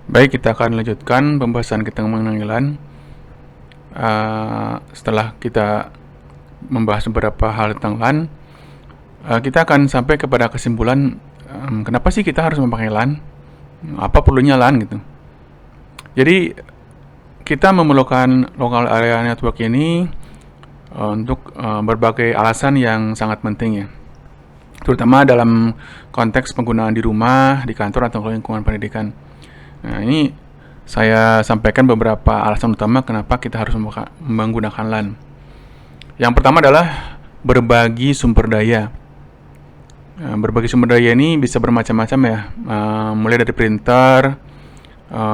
Baik, kita akan lanjutkan pembahasan kita mengenai LAN. Setelah kita membahas beberapa hal tentang LAN, kita akan sampai kepada kesimpulan kenapa sih kita harus memakai LAN? Apa perlunya LAN gitu. Jadi kita memerlukan local area network ini untuk berbagai alasan yang sangat penting ya. Terutama dalam konteks penggunaan di rumah, di kantor atau lingkungan pendidikan. Nah, ini saya sampaikan beberapa alasan utama kenapa kita harus menggunakan LAN. Yang pertama adalah berbagi sumber daya. Berbagi sumber daya ini bisa bermacam-macam ya, mulai dari printer,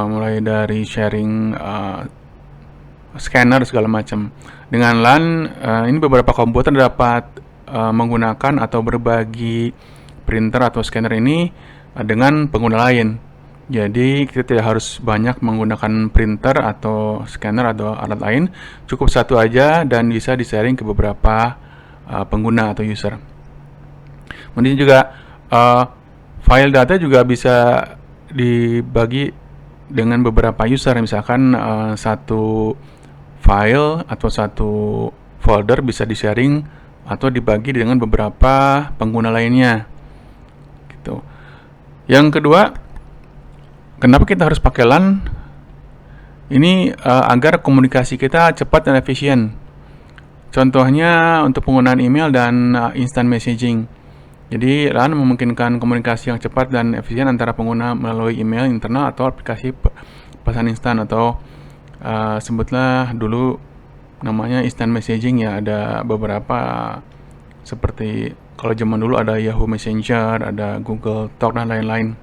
mulai dari sharing scanner segala macam. Dengan LAN, ini beberapa komputer dapat menggunakan atau berbagi printer atau scanner ini dengan pengguna lain. Jadi kita tidak harus banyak menggunakan printer atau scanner atau alat lain, cukup satu aja dan bisa di-sharing ke beberapa pengguna atau user. Kemudian juga file data juga bisa dibagi dengan beberapa user, misalkan satu file atau satu folder bisa di-sharing atau dibagi dengan beberapa pengguna lainnya. Gitu. Yang kedua, kenapa kita harus pakai LAN? Ini agar komunikasi kita cepat dan efisien. Contohnya untuk penggunaan email dan instant messaging. Jadi LAN memungkinkan komunikasi yang cepat dan efisien antara pengguna melalui email internal atau aplikasi pesan instan atau sebutlah dulu namanya instant messaging ya. Ada beberapa seperti kalau zaman dulu ada Yahoo Messenger, ada Google Talk dan lain-lain.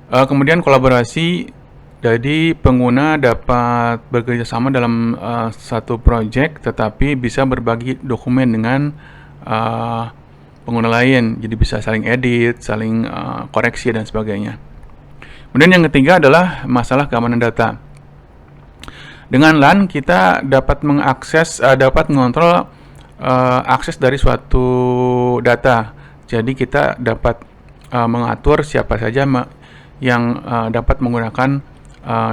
Kemudian kolaborasi, jadi pengguna dapat bekerja sama dalam satu project, tetapi bisa berbagi dokumen dengan pengguna lain. Jadi bisa saling edit, saling koreksi dan sebagainya. Kemudian yang ketiga adalah masalah keamanan data. Dengan LAN kita dapat mengakses, dapat mengontrol akses dari suatu data. Jadi kita dapat mengatur siapa saja yang dapat menggunakan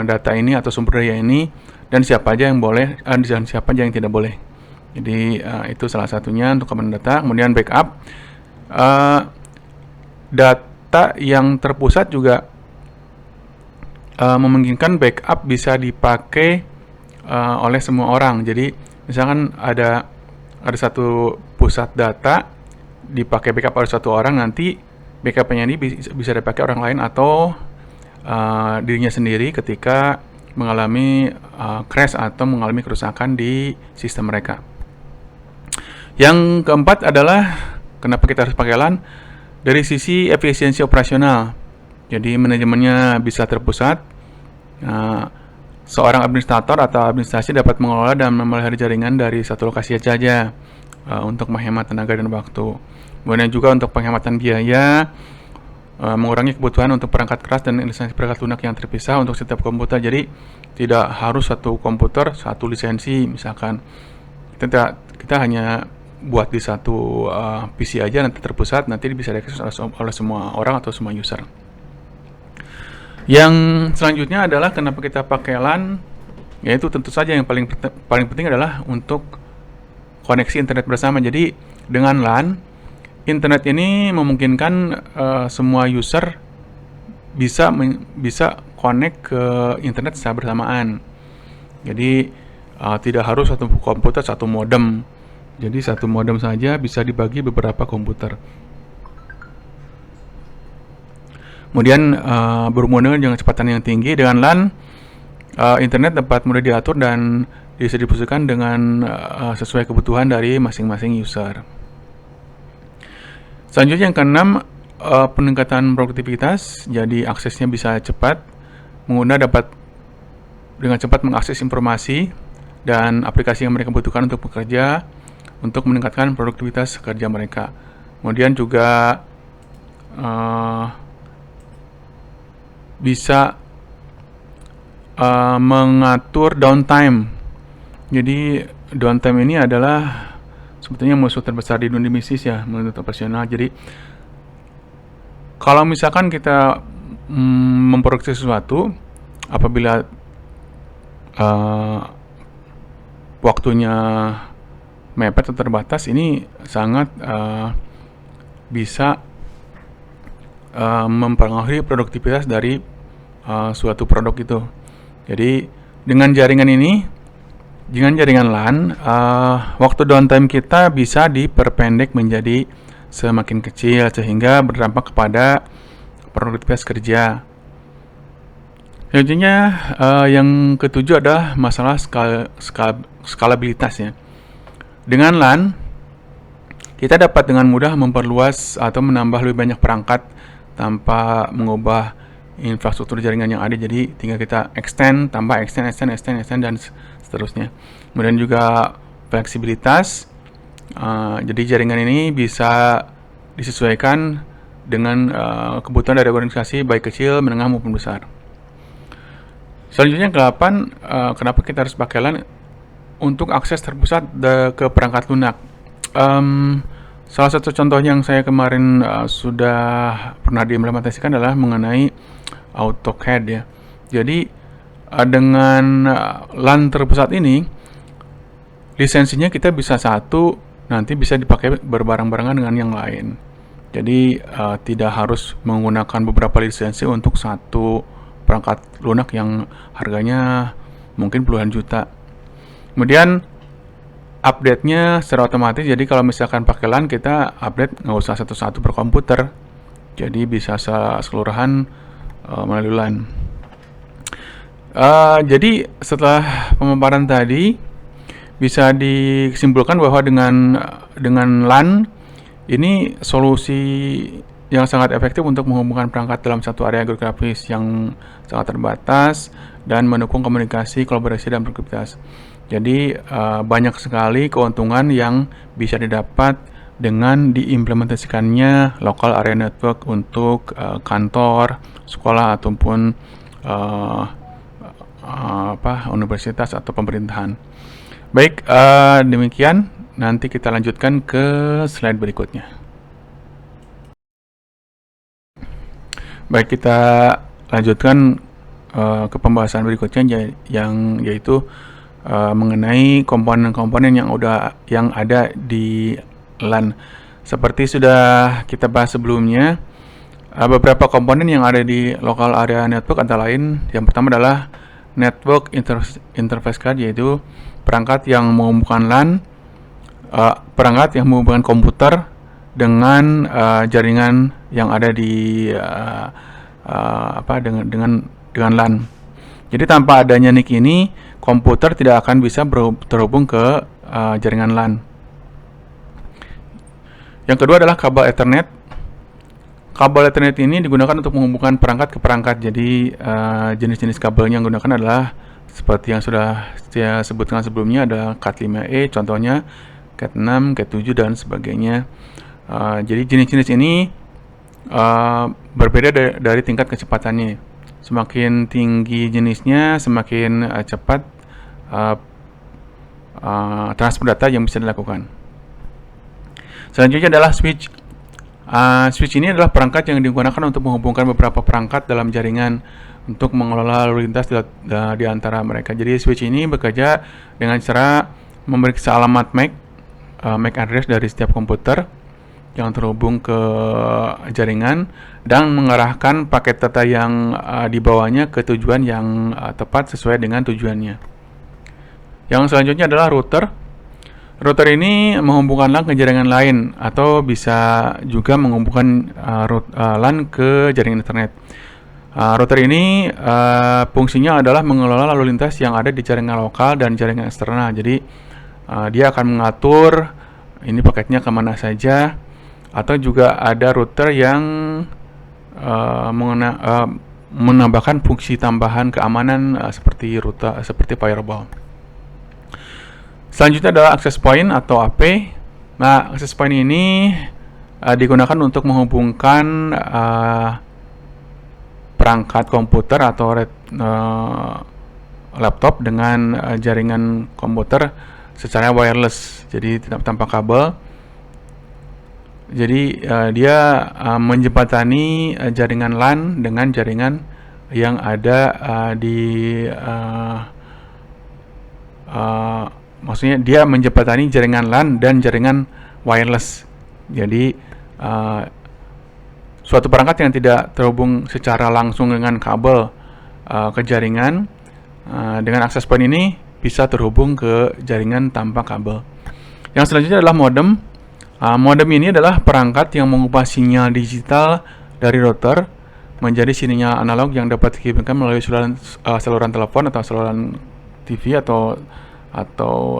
data ini atau sumber daya ini, dan siapa aja yang boleh dan siapa aja yang tidak boleh. Jadi itu salah satunya untuk keamanan data. Kemudian backup, data yang terpusat juga memungkinkan backup bisa dipakai oleh semua orang. Jadi misalkan ada satu pusat data dipakai backup oleh satu orang, nanti backup-nya ini bisa dipakai orang lain atau dirinya sendiri ketika mengalami crash atau mengalami kerusakan di sistem mereka. Yang keempat adalah kenapa kita harus pakai LAN? Dari sisi efisiensi operasional. Jadi manajemennya bisa terpusat. Seorang administrator atau administrasi dapat mengelola dan memelihara jaringan dari satu lokasi saja untuk menghemat tenaga dan waktu. Kemudian juga untuk penghematan biaya, mengurangi kebutuhan untuk perangkat keras dan lisensi perangkat lunak yang terpisah untuk setiap komputer. Jadi tidak harus satu komputer satu lisensi, misalkan kita hanya buat di satu PC aja, nanti terpusat, nanti bisa diakses oleh semua orang atau semua user. Yang selanjutnya adalah kenapa kita pakai LAN, yaitu tentu saja yang paling penting adalah untuk koneksi internet bersama. Jadi dengan LAN, internet ini memungkinkan semua user bisa connect ke internet secara bersamaan. Jadi tidak harus satu komputer satu modem. Jadi satu modem saja bisa dibagi beberapa komputer. Kemudian berhubungan dengan kecepatan yang tinggi. Dengan LAN, internet dapat mudah diatur dan distribusikan dengan sesuai kebutuhan dari masing-masing user. Selanjutnya yang keenam, peningkatan produktivitas. Jadi aksesnya bisa cepat. Pengguna dapat dengan cepat mengakses informasi dan aplikasi yang mereka butuhkan untuk bekerja, untuk meningkatkan produktivitas kerja mereka. Kemudian juga bisa mengatur downtime. Jadi downtime ini adalah sebetulnya musuh terbesar di dunia bisnis ya, menurut operasional. Jadi kalau misalkan kita memproduksi sesuatu, apabila waktunya mepet atau terbatas, ini sangat bisa mempengaruhi produktivitas dari suatu produk itu. Jadi dengan jaringan LAN, waktu downtime kita bisa diperpendek menjadi semakin kecil, sehingga berdampak kepada produktivitas kerja. Selanjutnya, yang ketujuh adalah masalah skalabilitas ya. Dengan LAN, kita dapat dengan mudah memperluas atau menambah lebih banyak perangkat tanpa mengubah infrastruktur jaringan yang ada. Jadi tinggal kita extend, tambah extend, dan seterusnya. Kemudian juga fleksibilitas. Jadi jaringan ini bisa disesuaikan dengan kebutuhan dari organisasi, baik kecil, menengah maupun besar. Selanjutnya ke-8, kenapa kita harus pakai LAN? Untuk akses terpusat ke perangkat lunak. Salah satu contoh yang saya kemarin sudah pernah diimplementasikan adalah mengenai AutoCAD ya. Jadi dengan LAN terpusat ini, lisensinya kita bisa satu, nanti bisa dipakai berbareng-barengan dengan yang lain. Jadi tidak harus menggunakan beberapa lisensi untuk satu perangkat lunak yang harganya mungkin puluhan juta. Kemudian update-nya secara otomatis. Jadi kalau misalkan pakai LAN, kita update nggak usah satu-satu per komputer. Jadi bisa keseluruhan melalui LAN. Jadi setelah pemaparan tadi, bisa disimpulkan bahwa dengan LAN ini solusi yang sangat efektif untuk menghubungkan perangkat dalam satu area geografis yang sangat terbatas dan mendukung komunikasi, kolaborasi, dan produktivitas. Jadi banyak sekali keuntungan yang bisa didapat dengan diimplementasikannya local area network untuk kantor, sekolah, ataupun universitas atau pemerintahan. Baik, demikian. Nanti kita lanjutkan ke slide berikutnya. Baik, kita lanjutkan ke pembahasan berikutnya, yaitu mengenai komponen-komponen yang ada di LAN. Seperti sudah kita bahas sebelumnya, beberapa komponen yang ada di local area network antara lain, yang pertama adalah network interface card, yaitu perangkat yang menghubungkan LAN, perangkat yang menghubungkan komputer dengan jaringan yang ada di dengan LAN. Jadi tanpa adanya NIC ini, komputer tidak akan bisa terhubung ke jaringan LAN. Yang kedua adalah kabel Ethernet. Kabel Ethernet ini digunakan untuk menghubungkan perangkat ke perangkat. Jadi jenis-jenis kabelnya yang digunakan adalah seperti yang sudah saya sebutkan sebelumnya, ada Cat5e, contohnya Cat6, Cat7, dan sebagainya. Jadi jenis-jenis ini berbeda dari tingkat kecepatannya. Semakin tinggi jenisnya, semakin cepat transfer data yang bisa dilakukan. Selanjutnya adalah switch. Switch ini adalah perangkat yang digunakan untuk menghubungkan beberapa perangkat dalam jaringan untuk mengelola lalu lintas di antara mereka. Jadi switch ini bekerja dengan cara memeriksa alamat MAC address dari setiap komputer yang terhubung ke jaringan dan mengarahkan paket data yang dibawanya ke tujuan yang tepat sesuai dengan tujuannya. Yang selanjutnya adalah router. Router ini menghubungkan LAN ke jaringan lain atau bisa juga menghubungkan LAN ke jaringan internet. Router ini fungsinya adalah mengelola lalu lintas yang ada di jaringan lokal dan jaringan eksternal. Jadi dia akan mengatur ini paketnya kemana saja, atau juga ada router yang menambahkan fungsi tambahan keamanan seperti firewall. Selanjutnya adalah access point atau AP. Nah, access point ini digunakan untuk menghubungkan perangkat komputer atau laptop dengan jaringan komputer secara wireless, jadi tanpa kabel. Jadi dia menjembatani jaringan LAN dengan jaringan yang ada maksudnya dia menjembatani jaringan LAN dan jaringan wireless. Jadi suatu perangkat yang tidak terhubung secara langsung dengan kabel ke jaringan dengan akses point ini bisa terhubung ke jaringan tanpa kabel. Yang selanjutnya adalah modem. Modem ini adalah perangkat yang mengubah sinyal digital dari router menjadi sinyal analog yang dapat dikirimkan melalui saluran telepon atau saluran TV atau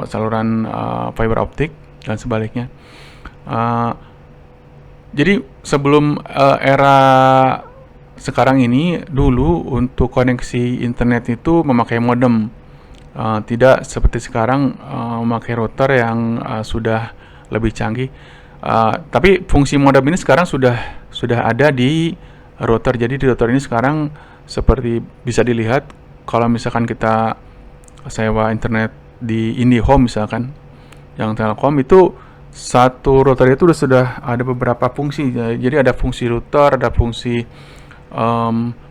saluran fiber optik dan sebaliknya. Jadi sebelum era sekarang ini, dulu untuk koneksi internet itu memakai modem, tidak seperti sekarang memakai router yang sudah lebih canggih. Tapi fungsi modem ini sekarang sudah ada di router. Jadi di router ini sekarang seperti bisa dilihat kalau misalkan kita sewa internet di IndiHome misalkan, yang Telkom itu satu router itu sudah ada beberapa fungsi. Jadi ada fungsi router, ada fungsi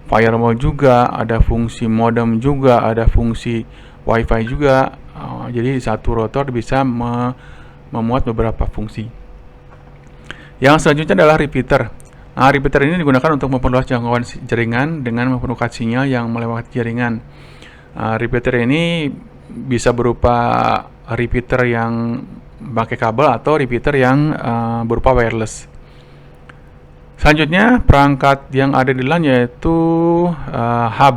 firewall juga, ada fungsi modem juga, ada fungsi WiFi juga. Jadi satu router bisa memuat beberapa fungsi. Yang selanjutnya adalah repeater. Repeater ini digunakan untuk memperluas jangkauan jaringan dengan memperluas sinyal yang melewati jaringan. Repeater ini bisa berupa repeater yang pakai kabel atau repeater yang berupa wireless. Selanjutnya perangkat yang ada di LAN yaitu hub.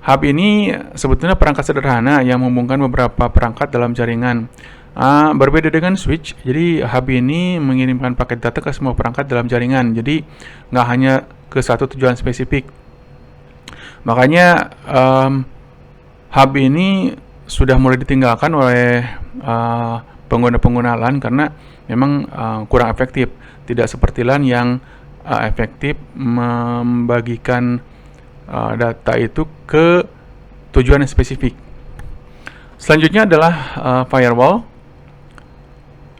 Hub ini sebetulnya perangkat sederhana yang menghubungkan beberapa perangkat dalam jaringan. Berbeda dengan switch, jadi hub ini mengirimkan paket data ke semua perangkat dalam jaringan. Jadi nggak hanya ke satu tujuan spesifik. Makanya hub ini sudah mulai ditinggalkan oleh pengguna-pengguna LAN karena memang kurang efektif. Tidak seperti LAN yang efektif membagikan data itu ke tujuan yang spesifik. Selanjutnya adalah firewall.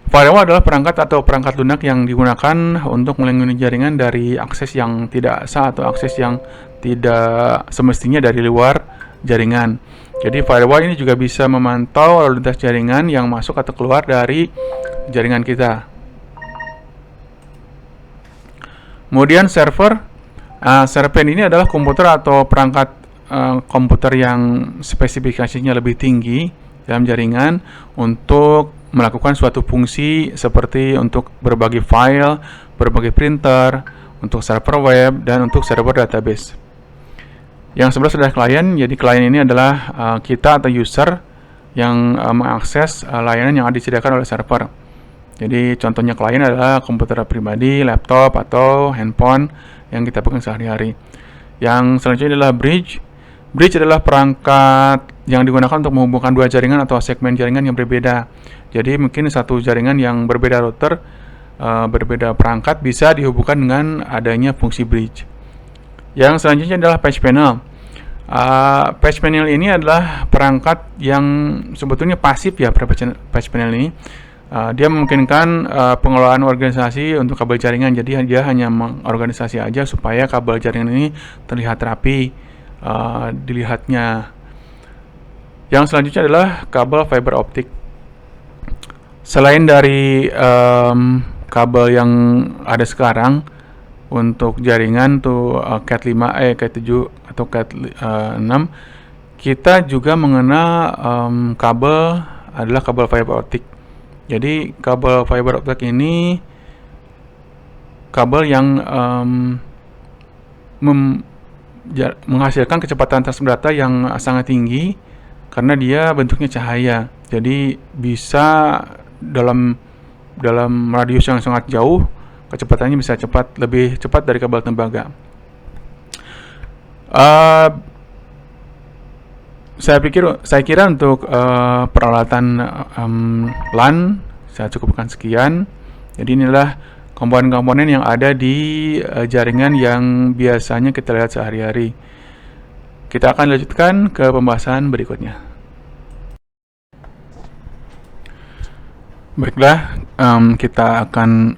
Firewall adalah perangkat atau perangkat lunak yang digunakan untuk melindungi jaringan dari akses yang tidak sah atau akses yang tidak semestinya dari luar jaringan. Jadi firewall ini juga bisa memantau lalu lintas jaringan yang masuk atau keluar dari jaringan kita. Kemudian server. Server ini adalah komputer atau perangkat komputer yang spesifikasinya lebih tinggi dalam jaringan untuk melakukan suatu fungsi seperti untuk berbagi file, berbagi printer, untuk server web, dan untuk server database. Yang sebelah adalah klien. Jadi klien ini adalah kita atau user yang mengakses layanan yang disediakan oleh server. Jadi contohnya klien adalah komputer pribadi, laptop, atau handphone yang kita pegang sehari-hari. Yang selanjutnya adalah bridge. Bridge adalah perangkat yang digunakan untuk menghubungkan dua jaringan atau segmen jaringan yang berbeda. Jadi mungkin satu jaringan yang berbeda router, berbeda perangkat bisa dihubungkan dengan adanya fungsi bridge. Yang selanjutnya adalah patch panel. Patch panel ini adalah perangkat yang sebetulnya pasif ya, patch panel ini. Dia memungkinkan pengelolaan organisasi untuk kabel jaringan. Jadi dia hanya mengorganisasi aja supaya kabel jaringan ini terlihat rapi dilihatnya. Yang selanjutnya adalah kabel fiber optik. Selain dari kabel yang ada sekarang untuk jaringan tuh Cat 5, Cat 7 atau Cat 6, kita juga mengenal kabel adalah kabel fiber optik. Jadi kabel fiber optik ini kabel yang menghasilkan kecepatan transfer data yang sangat tinggi karena dia bentuknya cahaya. Jadi bisa dalam radius yang sangat jauh, kecepatannya bisa lebih cepat dari kabel tembaga. Saya kira untuk peralatan LAN saya cukupkan sekian. Jadi inilah komponen-komponen yang ada di jaringan yang biasanya kita lihat sehari-hari. Kita akan lanjutkan ke pembahasan berikutnya. Baiklah, kita akan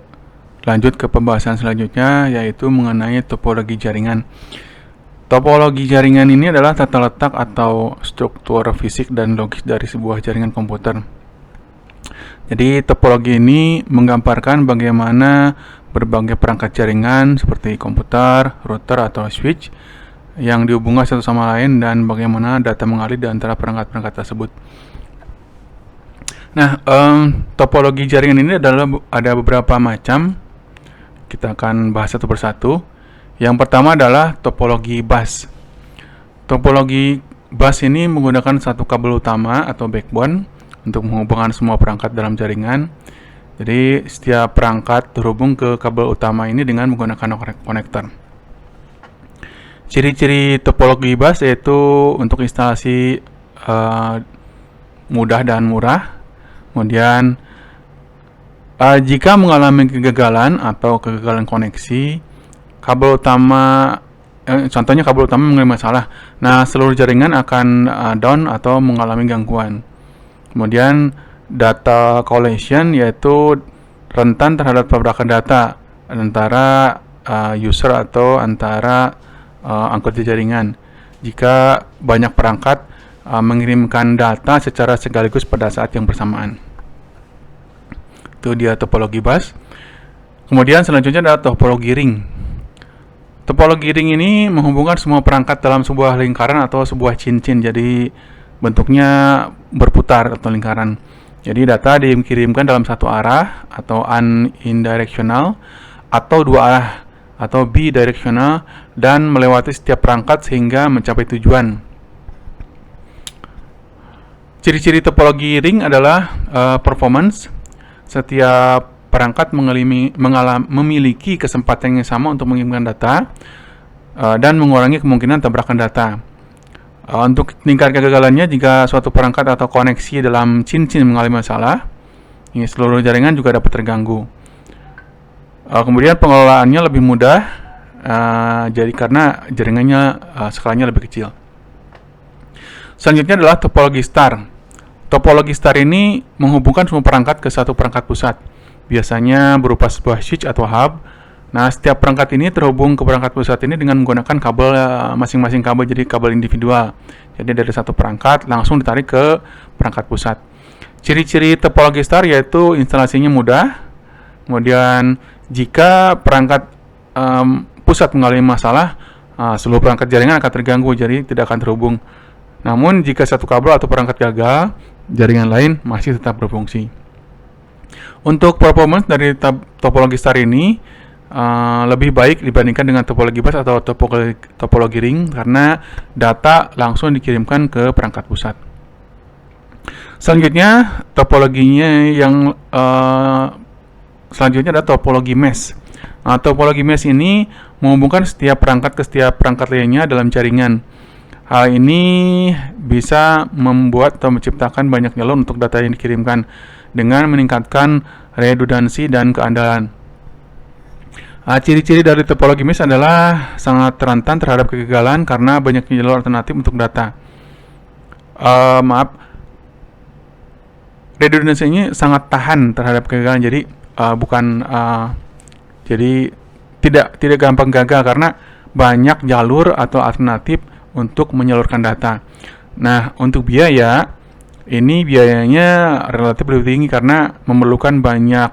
lanjut ke pembahasan selanjutnya, yaitu mengenai topologi jaringan. Topologi jaringan ini adalah tata letak atau struktur fisik dan logis dari sebuah jaringan komputer. Jadi topologi ini menggambarkan bagaimana berbagai perangkat jaringan seperti komputer, router, atau switch yang dihubungkan satu sama lain dan bagaimana data mengalir di antara perangkat-perangkat tersebut. Nah, topologi jaringan ini ada beberapa macam. Kita akan bahas satu persatu. Yang pertama adalah topologi bus. Topologi bus ini menggunakan satu kabel utama atau backbone untuk menghubungkan semua perangkat dalam jaringan. Jadi setiap perangkat terhubung ke kabel utama ini dengan menggunakan konektor. Ciri-ciri topologi bus yaitu untuk instalasi mudah dan murah. Kemudian jika mengalami kegagalan atau kegagalan koneksi, kabel utama, contohnya kabel utama mengalami masalah, nah seluruh jaringan akan down atau mengalami gangguan. Kemudian data collision yaitu rentan terhadap tabrakan data antara user atau antara anggota jaringan jika banyak perangkat mengirimkan data secara sekaligus pada saat yang bersamaan. Itu dia topologi bus. Kemudian selanjutnya adalah topologi ring. Topologi ring ini menghubungkan semua perangkat dalam sebuah lingkaran atau sebuah cincin. Jadi bentuknya berputar atau lingkaran. Jadi data dikirimkan dalam satu arah atau unidirectional atau dua arah atau bidirectional dan melewati setiap perangkat sehingga mencapai tujuan. Ciri-ciri topologi ring adalah performance. Setiap perangkat memiliki kesempatan yang sama untuk mengirimkan data dan mengurangi kemungkinan tabrakan data. Untuk tingkat kegagalannya, jika suatu perangkat atau koneksi dalam cincin mengalami masalah, seluruh jaringan juga dapat terganggu. Kemudian pengelolaannya lebih mudah, jadi karena jaringannya skalanya lebih kecil. Selanjutnya adalah topologi star. Topologi star ini menghubungkan semua perangkat ke satu perangkat pusat, biasanya berupa sebuah switch atau hub. Nah, setiap perangkat ini terhubung ke perangkat pusat ini dengan menggunakan kabel masing-masing kabel, jadi kabel individual. Jadi dari satu perangkat langsung ditarik ke perangkat pusat. Ciri-ciri topologi star yaitu instalasinya mudah. Kemudian jika perangkat pusat mengalami masalah, seluruh perangkat jaringan akan terganggu, jadi tidak akan terhubung. Namun jika satu kabel atau perangkat gagal, jaringan lain masih tetap berfungsi. Untuk performance dari topologi star ini lebih baik dibandingkan dengan topologi bus atau topologi ring karena data langsung dikirimkan ke perangkat pusat. Selanjutnya topologinya yang selanjutnya adalah topologi mesh. Topologi mesh ini menghubungkan setiap perangkat ke setiap perangkat lainnya dalam jaringan. Hal ini bisa membuat atau menciptakan banyak jalur untuk data yang dikirimkan dengan meningkatkan redundansi dan keandalan. Ciri-ciri dari topologi mesh adalah sangat rentan terhadap kegagalan karena banyak jalur alternatif untuk data. Redundansinya sangat tahan terhadap kegagalan, jadi tidak gampang gagal karena banyak jalur atau alternatif untuk menyalurkan data. Nah, untuk biaya, ini biayanya relatif lebih tinggi karena memerlukan banyak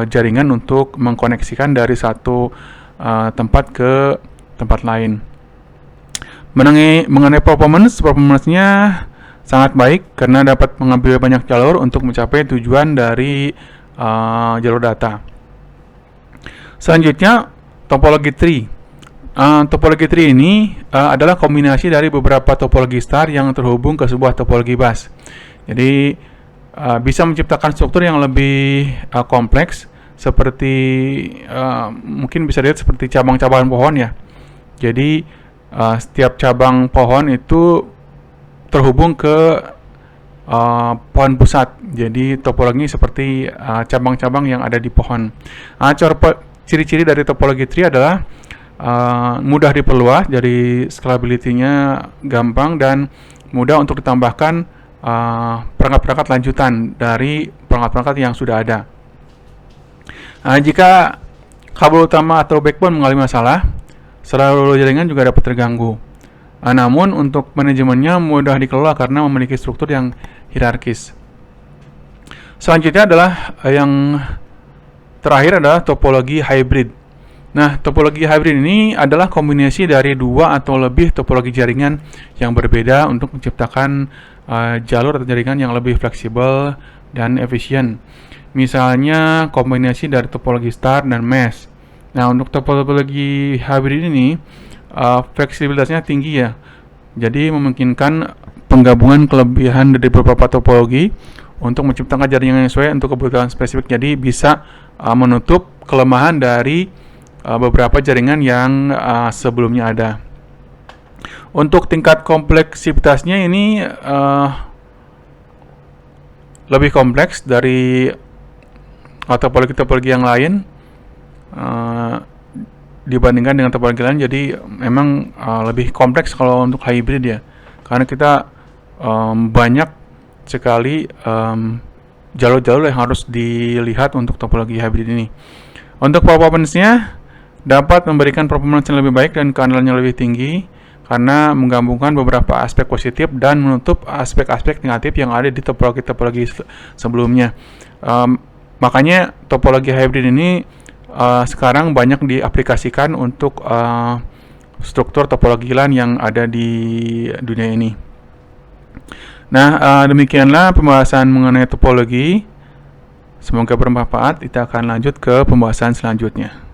jaringan untuk mengkoneksikan dari satu tempat ke tempat lain. Mengenai performance-nya sangat baik karena dapat mengambil banyak jalur untuk mencapai tujuan dari jalur data. Selanjutnya, topologi tree. Topologi tree ini adalah kombinasi dari beberapa topologi star yang terhubung ke sebuah topologi bus. Jadi bisa menciptakan struktur yang lebih kompleks seperti mungkin bisa dilihat seperti cabang-cabang pohon ya. Jadi setiap cabang pohon itu terhubung ke pohon pusat. Jadi topologi seperti cabang-cabang yang ada di pohon. Ciri-ciri dari topologi tree adalah mudah diperluas, jadi scalability-nya gampang dan mudah untuk ditambahkan perangkat-perangkat lanjutan dari perangkat-perangkat yang sudah ada. Jika kabel utama atau backbone mengalami masalah, seluruh jaringan juga dapat terganggu. Namun untuk manajemennya mudah dikelola karena memiliki struktur yang hierarkis. Selanjutnya adalah yang terakhir adalah topologi hybrid. Nah, topologi hybrid ini adalah kombinasi dari dua atau lebih topologi jaringan yang berbeda untuk menciptakan jalur atau jaringan yang lebih fleksibel dan efisien. Misalnya kombinasi dari topologi star dan mesh. Nah, untuk topologi hybrid ini fleksibilitasnya tinggi ya. Jadi memungkinkan penggabungan kelebihan dari beberapa topologi untuk menciptakan jaringan yang sesuai untuk kebutuhan spesifik. Jadi bisa menutup kelemahan dari beberapa jaringan yang sebelumnya ada. Untuk tingkat kompleksitasnya ini lebih kompleks dari topologi-topologi yang lain dibandingkan dengan topologi lain. Jadi memang lebih kompleks kalau untuk hybrid ya, karena kita banyak sekali jalur-jalur yang harus dilihat untuk topologi hybrid ini. Untuk performance-nya dapat memberikan performance yang lebih baik dan keandalannya lebih tinggi karena menggabungkan beberapa aspek positif dan menutup aspek-aspek negatif yang ada di topologi-topologi sebelumnya. Makanya topologi hybrid ini sekarang banyak diaplikasikan untuk struktur topologi LAN yang ada di dunia ini. Nah, demikianlah pembahasan mengenai topologi. Semoga bermanfaat. Kita akan lanjut ke pembahasan selanjutnya.